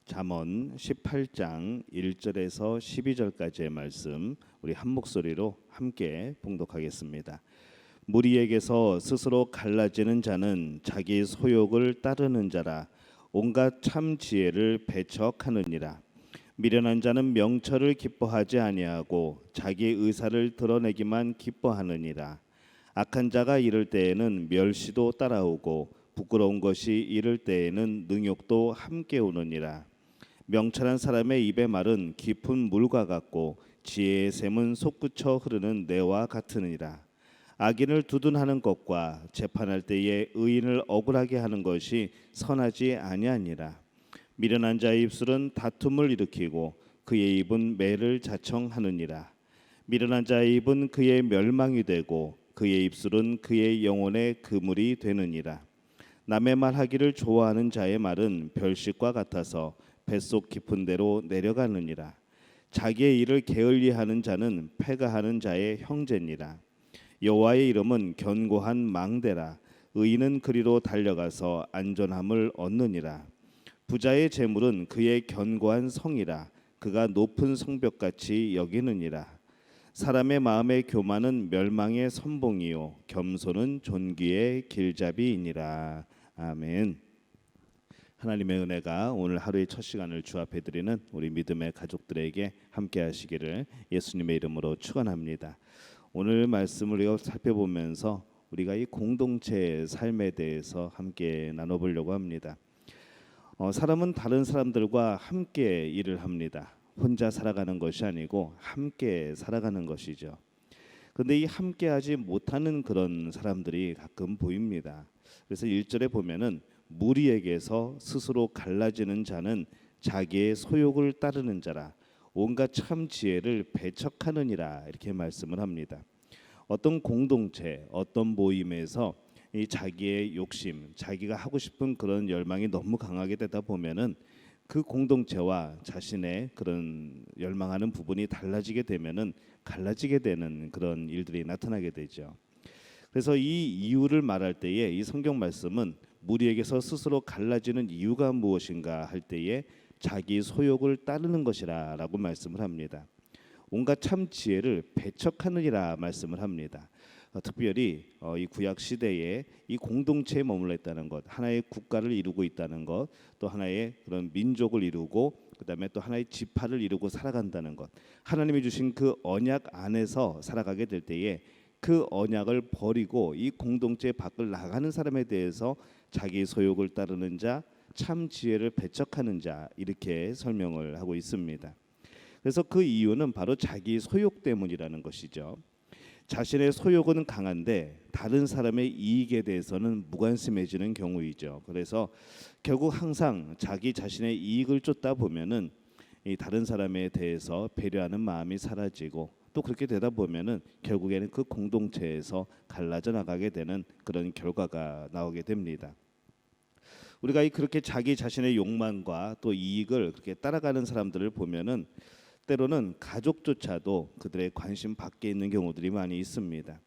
잠언 18장 1절에서 12절까지의 말씀 우리 한 목소리로 함께 봉독하겠습니다. 무리에게서 스스로 갈라지는 자는 자기 소욕을 따르는 자라. 온갖 참 지혜를 배척하느니라. 미련한 자는 명철을 기뻐하지 아니하고 자기 의사를 드러내기만 기뻐하느니라. 악한 자가 이를 때에는 멸시도 따라오고 부끄러운 것이 이를 때에는 능욕도 함께 오느니라. 명철한 사람의 입의 말은 깊은 물과 같고 지혜의 샘은 솟구쳐 흐르는 내와 같으니라. 악인을 두둔하는 것과 재판할 때에 의인을 억울하게 하는 것이 선하지 아니하니라. 미련한 자의 입술은 다툼을 일으키고 그의 입은 매를 자청하느니라. 미련한 자의 입은 그의 멸망이 되고 그의 입술은 그의 영혼의 그물이 되느니라. 남의 말하기를 좋아하는 자의 말은 별식과 같아서 뱃속 깊은 데로 내려가느니라. 자기의 일을 게을리하는 자는 패가하는 자의 형제니라. 여호와의 이름은 견고한 망대라. 의인은 그리로 달려가서 안전함을 얻느니라. 부자의 재물은 그의 견고한 성이라. 그가 높은 성벽같이 여기느니라. 사람의 마음의 교만은 멸망의 선봉이요 겸손은 존귀의 길잡이이니라. 아멘. 하나님의 은혜가 오늘 하루의 첫 시간을 주 앞에 드리는 우리 믿음의 가족들에게 함께 하시기를 예수님의 이름으로 축원합니다. 오늘 말씀을 살펴보면서 우리가 이 공동체의 삶에 대해서 함께 나눠보려고 합니다. 사람은 다른 사람들과 함께 일을 합니다. 혼자 살아가는 것이 아니고 함께 살아가는 것이죠. 그런데 이 함께하지 못하는 그런 사람들이 가끔 보입니다. 그래서 1절에 보면은 무리에게서 스스로 갈라지는 자는 자기의 소욕을 따르는 자라. 온갖 참 지혜를 배척하느니라. 이렇게 말씀을 합니다. 어떤 공동체, 어떤 모임에서 이 자기의 욕심, 자기가 하고 싶은 그런 열망이 너무 강하게 되다 보면은 그 공동체와 자신의 그런 열망하는 부분이 달라지게 되면은 갈라지게 되는 그런 일들이 나타나게 되죠. 그래서 이 이유를 말할 때에 이 성경 말씀은 무리에게서 스스로 갈라지는 이유가 무엇인가 할 때에 자기 소욕을 따르는 것이라라고 말씀을 합니다. 온갖 참 지혜를 배척하느니라 말씀을 합니다. 특별히 이 구약 시대에 이 공동체에 머물러 있다는 것, 하나의 국가를 이루고 있다는 것, 또 하나의 그런 민족을 이루고 그다음에 또 하나의 지파를 이루고 살아간다는 것, 하나님이 주신 그 언약 안에서 살아가게 될 때에 그 언약을 버리고 이 공동체 밖을 나가는 사람에 대해서 자기 소욕을 따르는 자, 참 지혜를 배척하는 자 이렇게 설명을 하고 있습니다. 그래서 그 이유는 바로 자기 소욕 때문이라는 것이죠. 자신의 소욕은 강한데 다른 사람의 이익에 대해서는 무관심해지는 경우이죠. 그래서 결국 항상 자기 자신의 이익을 쫓다 보면은 이 다른 사람에 대해서 배려하는 마음이 사라지고 또 그렇게 되다 보면은 결국에는 그 공동체에서 갈라져 나가게 되는 그런 결과가 나오게 됩니다. 우리가 그렇게 자기 자신의 욕망과 또 이익을 그렇게 따라가는 사람들을 보면은 때로는 가족조차도 그들의 관심 밖에 있는 경우들이 많이 있습니다.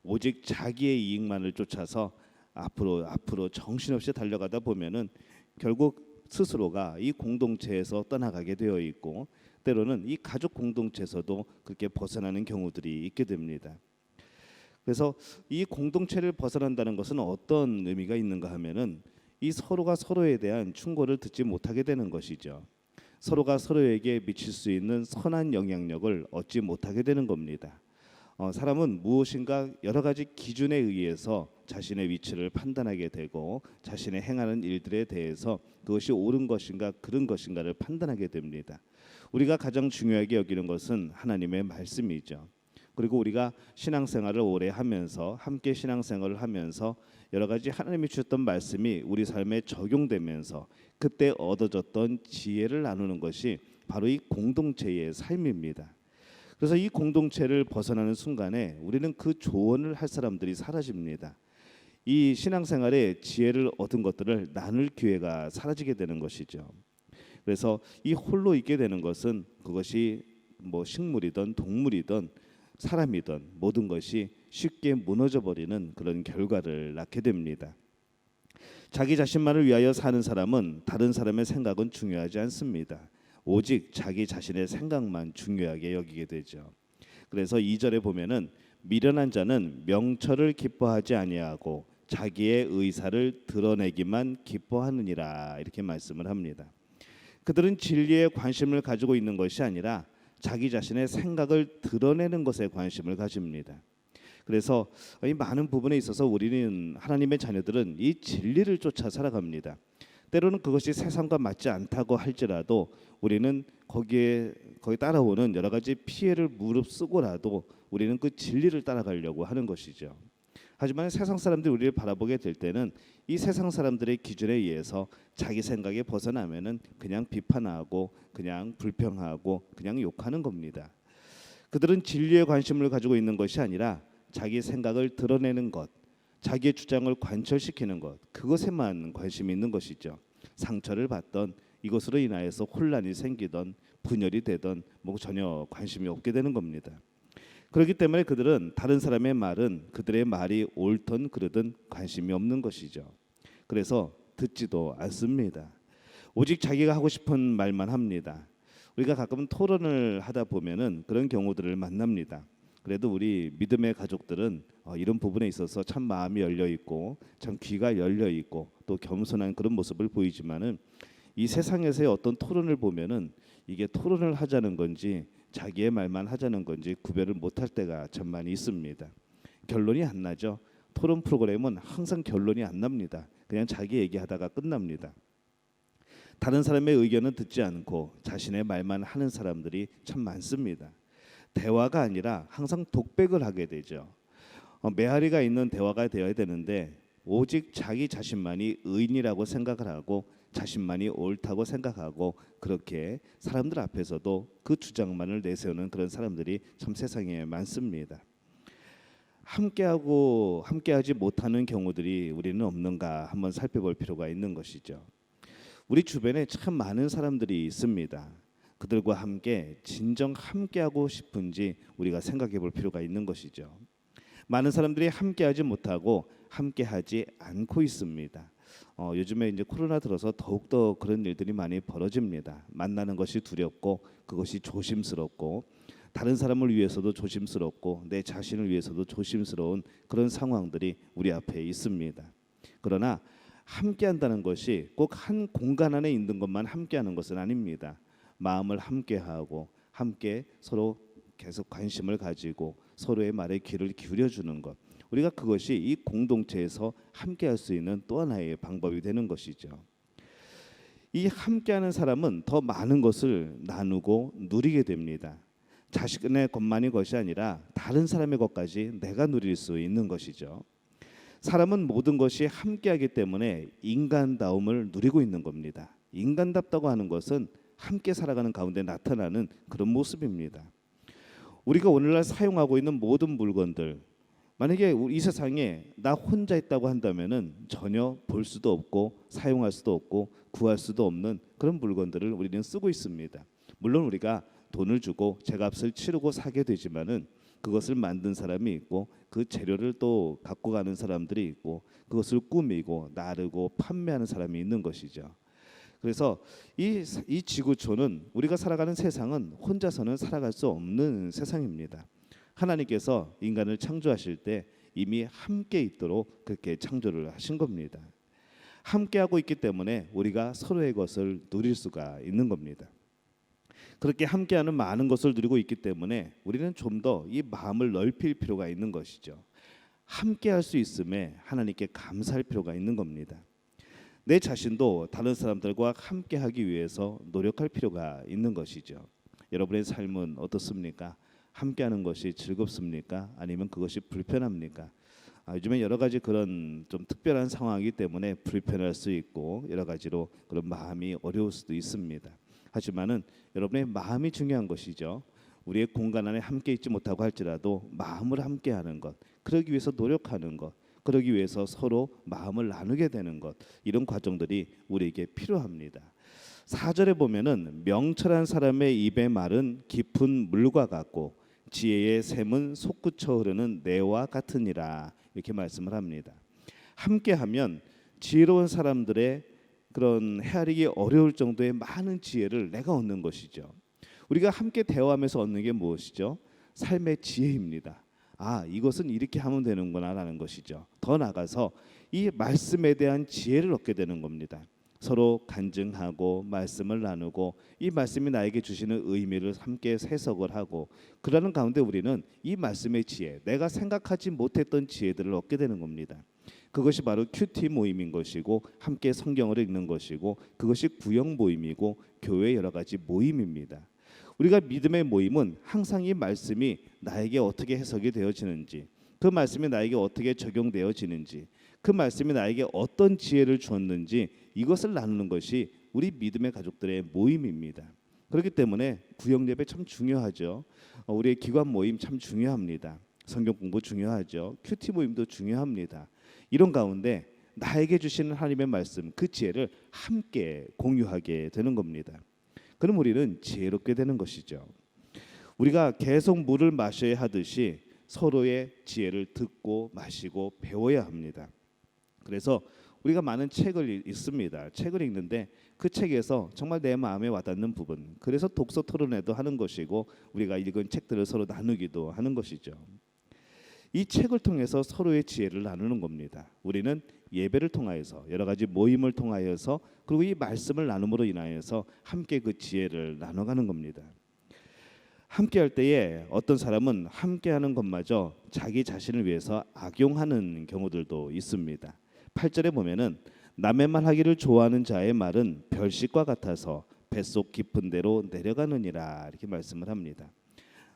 오직 자기의 이익만을 쫓아서 앞으로 정신없이 달려가다 보면은 결국 스스로가 이 공동체에서 떠나가게 되어 있고 때로는 이 가족 공동체에서도 그렇게 벗어나는 경우들이 있게 됩니다. 그래서 이 공동체를 벗어난다는 것은 어떤 의미가 있는가 하면은 이 서로가 서로에 대한 충고를 듣지 못하게 되는 것이죠. 서로가 서로에게 미칠 수 있는 선한 영향력을 얻지 못하게 되는 겁니다. 사람은 무엇인가 여러 가지 기준에 의해서 자신의 위치를 판단하게 되고 자신의 행하는 일들에 대해서 그것이 옳은 것인가 그른 것인가를 판단하게 됩니다. 우리가 가장 중요하게 여기는 것은 하나님의 말씀이죠. 그리고 우리가 신앙생활을 오래 하면서 함께 신앙생활을 하면서 여러 가지 하나님이 주셨던 말씀이 우리 삶에 적용되면서 그때 얻어졌던 지혜를 나누는 것이 바로 이 공동체의 삶입니다. 그래서 이 공동체를 벗어나는 순간에 우리는 그 조언을 할 사람들이 사라집니다. 이 신앙생활에 지혜를 얻은 것들을 나눌 기회가 사라지게 되는 것이죠. 그래서 이 홀로 있게 되는 것은 그것이 뭐 식물이든 동물이든 사람이든 모든 것이 쉽게 무너져 버리는 그런 결과를 낳게 됩니다. 자기 자신만을 위하여 사는 사람은 다른 사람의 생각은 중요하지 않습니다. 오직 자기 자신의 생각만 중요하게 여기게 되죠. 그래서 2절에 보면은 미련한 자는 명철을 기뻐하지 아니하고 자기의 의사를 드러내기만 기뻐하느니라 이렇게 말씀을 합니다. 그들은 진리에 관심을 가지고 있는 것이 아니라 자기 자신의 생각을 드러내는 것에 관심을 가집니다. 그래서 이 많은 부분에 있어서 우리는 하나님의 자녀들은 이 진리를 쫓아 살아갑니다. 때로는 그것이 세상과 맞지 않다고 할지라도 우리는 거기에 따라오는 여러 가지 피해를 무릅쓰고라도 우리는 그 진리를 따라가려고 하는 것이죠. 하지만 세상 사람들이 우리를 바라보게 될 때는 이 세상 사람들의 기준에 의해서 자기 생각에 벗어나면은 그냥 비판하고 그냥 불평하고 그냥 욕하는 겁니다. 그들은 진리에 관심을 가지고 있는 것이 아니라 자기 생각을 드러내는 것, 자기의 주장을 관철시키는 것, 그것에만 관심이 있는 것이죠. 상처를 받던 이것으로 인하여서 혼란이 생기던 분열이 되던 뭐 전혀 관심이 없게 되는 겁니다. 그렇기 때문에 그들은 다른 사람의 말은 그들의 말이 옳든 그르든 관심이 없는 것이죠. 그래서 듣지도 않습니다. 오직 자기가 하고 싶은 말만 합니다. 우리가 가끔 토론을 하다 보면은 그런 경우들을 만납니다. 그래도 우리 믿음의 가족들은 이런 부분에 있어서 참 마음이 열려 있고 참 귀가 열려 있고 또 겸손한 그런 모습을 보이지만은 이 세상에서의 어떤 토론을 보면은 이게 토론을 하자는 건지 자기의 말만 하자는 건지 구별을 못할 때가 참 많이 있습니다. 결론이 안 나죠. 토론 프로그램은 항상 결론이 안 납니다. 그냥 자기 얘기하다가 끝납니다. 다른 사람의 의견은 듣지 않고 자신의 말만 하는 사람들이 참 많습니다. 대화가 아니라 항상 독백을 하게 되죠. 메아리가 있는 대화가 되어야 되는데 오직 자기 자신만이 의인이라고 생각을 하고 자신만이 옳다고 생각하고 그렇게 사람들 앞에서도 그 주장만을 내세우는 그런 사람들이 참 세상에 많습니다. 함께하지 못하는 경우들이 우리는 없는가 한번 살펴볼 필요가 있는 것이죠. 우리 주변에 참 많은 사람들이 있습니다. 그들과 함께 진정 함께하고 싶은지 우리가 생각해 볼 필요가 있는 것이죠. 많은 사람들이 함께하지 못하고 함께하지 않고 있습니다. 요즘에 이제 코로나 들어서 더욱더 그런 일들이 많이 벌어집니다. 만나는 것이 두렵고 그것이 조심스럽고 다른 사람을 위해서도 조심스럽고 내 자신을 위해서도 조심스러운 그런 상황들이 우리 앞에 있습니다. 그러나 함께한다는 것이 꼭 한 공간 안에 있는 것만 함께하는 것은 아닙니다. 마음을 함께하고 함께 서로 계속 관심을 가지고 서로의 말에 귀를 기울여 주는 것, 우리가 그것이 이 공동체에서 함께할 수 있는 또 하나의 방법이 되는 것이죠. 이 함께하는 사람은 더 많은 것을 나누고 누리게 됩니다. 자신의 것만이 것이 아니라 다른 사람의 것까지 내가 누릴 수 있는 것이죠. 사람은 모든 것이 함께하기 때문에 인간다움을 누리고 있는 겁니다. 인간답다고 하는 것은 함께 살아가는 가운데 나타나는 그런 모습입니다. 우리가 오늘날 사용하고 있는 모든 물건들, 만약에 이 세상에 나 혼자 있다고 한다면은 전혀 볼 수도 없고 사용할 수도 없고 구할 수도 없는 그런 물건들을 우리는 쓰고 있습니다. 물론 우리가 돈을 주고 제값을 치르고 사게 되지만은 그것을 만든 사람이 있고 그 재료를 또 갖고 가는 사람들이 있고 그것을 꾸미고 나르고 판매하는 사람이 있는 것이죠. 그래서 이 지구촌은 우리가 살아가는 세상은 혼자서는 살아갈 수 없는 세상입니다. 하나님께서 인간을 창조하실 때 이미 함께 있도록 그렇게 창조를 하신 겁니다. 함께하고 있기 때문에 우리가 서로의 것을 누릴 수가 있는 겁니다. 그렇게 함께하는 많은 것을 누리고 있기 때문에 우리는 좀 더 이 마음을 넓힐 필요가 있는 것이죠. 함께할 수 있음에 하나님께 감사할 필요가 있는 겁니다. 내 자신도 다른 사람들과 함께하기 위해서 노력할 필요가 있는 것이죠. 여러분의 삶은 어떻습니까? 함께하는 것이 즐겁습니까? 아니면 그것이 불편합니까? 요즘에 여러 가지 그런 좀 특별한 상황이기 때문에 불편할 수 있고 여러 가지로 그런 마음이 어려울 수도 있습니다. 하지만은 여러분의 마음이 중요한 것이죠. 우리의 공간 안에 함께 있지 못하고 할지라도 마음을 함께하는 것, 그러기 위해서 노력하는 것, 그러기 위해서 서로 마음을 나누게 되는 것, 이런 과정들이 우리에게 필요합니다. 4절에 보면은 명철한 사람의 입의 말은 깊은 물과 같고 지혜의 샘은 솟구쳐 흐르는 내와 같으니라 이렇게 말씀을 합니다. 함께하면 지혜로운 사람들의 그런 헤아리기 어려울 정도의 많은 지혜를 내가 얻는 것이죠. 우리가 함께 대화하면서 얻는 게 무엇이죠? 삶의 지혜입니다. 아, 이것은 이렇게 하면 되는구나라는 것이죠. 더 나아가서 이 말씀에 대한 지혜를 얻게 되는 겁니다. 서로 간증하고 말씀을 나누고 이 말씀이 나에게 주시는 의미를 함께 해석을 하고, 그러는 가운데 우리는 이 말씀의 지혜, 내가 생각하지 못했던 지혜들을 얻게 되는 겁니다. 그것이 바로 큐티 모임인 것이고, 함께 성경을 읽는 것이고, 그것이 구역 모임이고 교회 여러 가지 모임입니다. 우리가 믿음의 모임은 항상 이 말씀이 나에게 어떻게 해석이 되어지는지, 그 말씀이 나에게 어떻게 적용되어지는지, 그 말씀이 나에게 어떤 지혜를 주었는지 이것을 나누는 것이 우리 믿음의 가족들의 모임입니다. 그렇기 때문에 구역 예배 참 중요하죠. 우리의 기관 모임 참 중요합니다. 성경 공부 중요하죠. 큐티 모임도 중요합니다. 이런 가운데 나에게 주시는 하나님의 말씀, 그 지혜를 함께 공유하게 되는 겁니다. 그럼 우리는 지혜롭게 되는 것이죠. 우리가 계속 물을 마셔야 하듯이 서로의 지혜를 듣고 마시고 배워야 합니다. 그래서 우리가 많은 책을 읽습니다. 책을 읽는데 그 책에서 정말 내 마음에 와닿는 부분, 그래서 독서 토론회도 하는 것이고 우리가 읽은 책들을 서로 나누기도 하는 것이죠. 이 책을 통해서 서로의 지혜를 나누는 겁니다. 우리는 예배를 통하여서, 여러 가지 모임을 통하여서, 그리고 이 말씀을 나눔으로 인하여서 함께 그 지혜를 나눠가는 겁니다. 함께 할 때에 어떤 사람은 함께하는 것마저 자기 자신을 위해서 악용하는 경우들도 있습니다. 8절에 보면은 남의 말 하기를 좋아하는 자의 말은 별식과 같아서 뱃속 깊은 데로 내려가느니라, 이렇게 말씀을 합니다.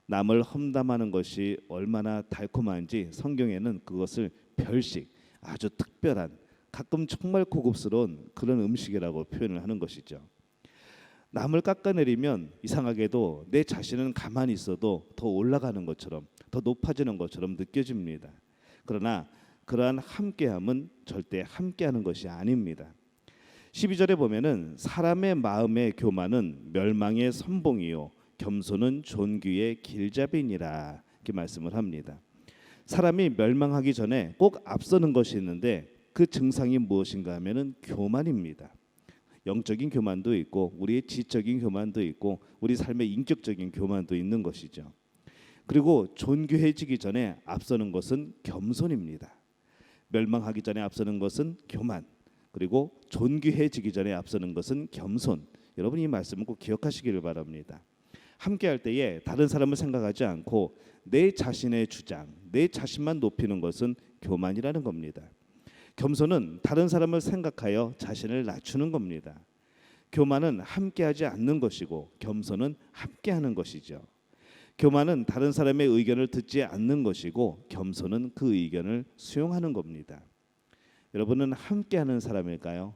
남을 험담하는 것이 얼마나 달콤한지 성경에는 그것을 별식, 아주 특별한, 가끔 정말 고급스러운 그런 음식이라고 표현을 하는 것이죠. 남을 깎아내리면 이상하게도 내 자신은 가만히 있어도 더 올라가는 것처럼, 더 높아지는 것처럼 느껴집니다. 그러나 그러한 함께함은 절대 함께하는 것이 아닙니다. 12절에 보면은 사람의 마음의 교만은 멸망의 선봉이요 겸손은 존귀의 길잡이니라, 이렇게 말씀을 합니다. 사람이 멸망하기 전에 꼭 앞서는 것이 있는데 그 증상이 무엇인가 하면은 교만입니다. 영적인 교만도 있고 우리의 지적인 교만도 있고 우리 삶의 인격적인 교만도 있는 것이죠. 그리고 존귀해지기 전에 앞서는 것은 겸손입니다. 멸망하기 전에 앞서는 것은 교만, 그리고 존귀해지기 전에 앞서는 것은 겸손. 여러분 이 말씀을 꼭 기억하시기를 바랍니다. 함께할 때에 다른 사람을 생각하지 않고 내 자신의 주장, 내 자신만 높이는 것은 교만이라는 겁니다. 겸손은 다른 사람을 생각하여 자신을 낮추는 겁니다. 교만은 함께하지 않는 것이고 겸손은 함께하는 것이죠. 교만은 다른 사람의 의견을 듣지 않는 것이고 겸손은 그 의견을 수용하는 겁니다. 여러분은 함께하는 사람일까요?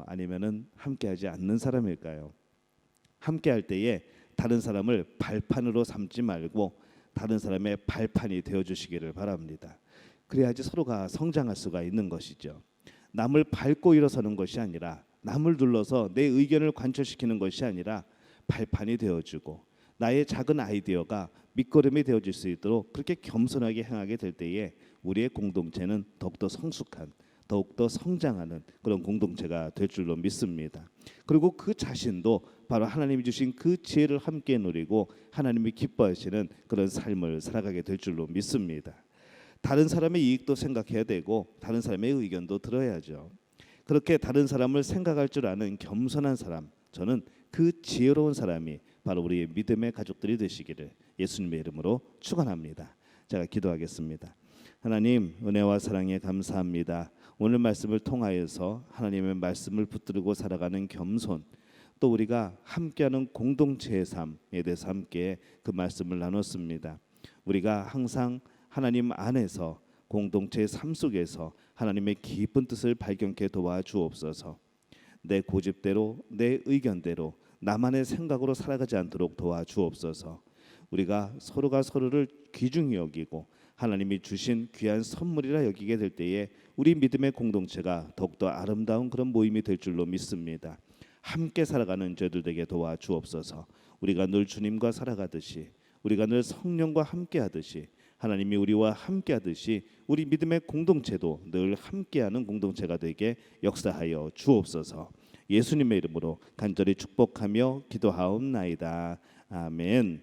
아니면은 함께하지 않는 사람일까요? 함께할 때에 다른 사람을 발판으로 삼지 말고 다른 사람의 발판이 되어 주시기를 바랍니다. 그래야지 서로가 성장할 수가 있는 것이죠. 남을 밟고 일어서는 것이 아니라, 남을 눌러서 내 의견을 관철시키는 것이 아니라 발판이 되어주고 나의 작은 아이디어가 밑거름이 되어질 수 있도록 그렇게 겸손하게 행하게 될 때에 우리의 공동체는 더욱더 성숙한, 더욱더 성장하는 그런 공동체가 될 줄로 믿습니다. 그리고 그 자신도 바로 하나님이 주신 그 지혜를 함께 누리고 하나님이 기뻐하시는 그런 삶을 살아가게 될 줄로 믿습니다. 다른 사람의 이익도 생각해야 되고 다른 사람의 의견도 들어야죠. 그렇게 다른 사람을 생각할 줄 아는 겸손한 사람, 저는 그 지혜로운 사람이 바로 우리의 믿음의 가족들이 되시기를 예수님의 이름으로 축원합니다. 제가 기도하겠습니다. 하나님, 은혜와 사랑에 감사합니다. 오늘 말씀을 통하여서 하나님의 말씀을 붙들고 살아가는 겸손, 또 우리가 함께하는 공동체의 삶에 대해서 함께 그 말씀을 나눴습니다. 우리가 항상 하나님 안에서 공동체의 삶 속에서 하나님의 깊은 뜻을 발견케 도와주옵소서. 내 고집대로, 내 의견대로, 나만의 생각으로 살아가지 않도록 도와주옵소서. 우리가 서로가 서로를 귀중히 여기고 하나님이 주신 귀한 선물이라 여기게 될 때에 우리 믿음의 공동체가 더욱더 아름다운 그런 모임이 될 줄로 믿습니다. 함께 살아가는 저희들 되게 도와주옵소서. 우리가 늘 주님과 살아가듯이, 우리가 늘 성령과 함께 하듯이 하나님이 우리와 함께하듯이 우리 믿음의 공동체도 늘 함께하는 공동체가 되게 역사하여 주옵소서. 예수님의 이름으로 간절히 축복하며 기도하옵나이다. 아멘.